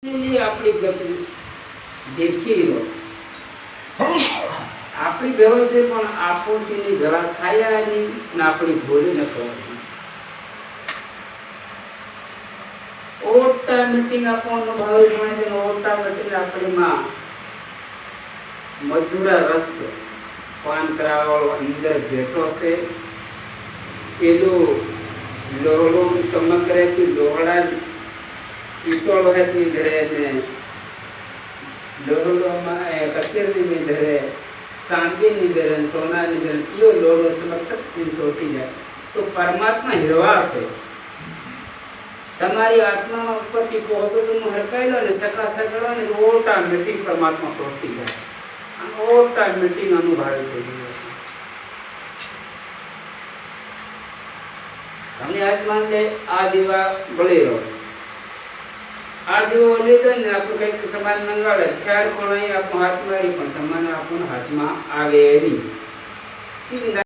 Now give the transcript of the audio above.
આપણી ગતિ દેખી રહ્યો આપણી વ્યવસ્થિત પણ આપણથી જરા થાય નહીં ને આપણી ભૂલી ન કરવાની ઓટોમેટિક આપણને ભાવે ગણાય છે ઓટોમેટિક આપણીમાં મધુરા રસ પાન કરાવવાળો અંદર બેઠો છે પેલું લોહડો સમગ્ર કે લોહડા પિત્તળ ની ધરે ને લોહડોમાં કચેરીની ધરે ચાંદીની ધરે સોનાની ધરે કયો લોહડો સમક્ષ સોટી જાય તો પરમાત્મા હિરવા છે તમારી આત્મા ઉપરથી પહોંચેલું હરકાયેલો ને સકા સકળો ને ઓટોમેટિક પરમાત્મા સોટી જાય અને ઓટોમેટિક અનુભવ થઈ ગયો છે તમને આસમાન લે આ દીવા બળી રહ્યો આ દીવો લીધો ને આપણે કંઈક સમાન મંગાડે ચાર કોણ આપણો હાથમાં પણ સમાન આપણો હાથમાં આવે નહીં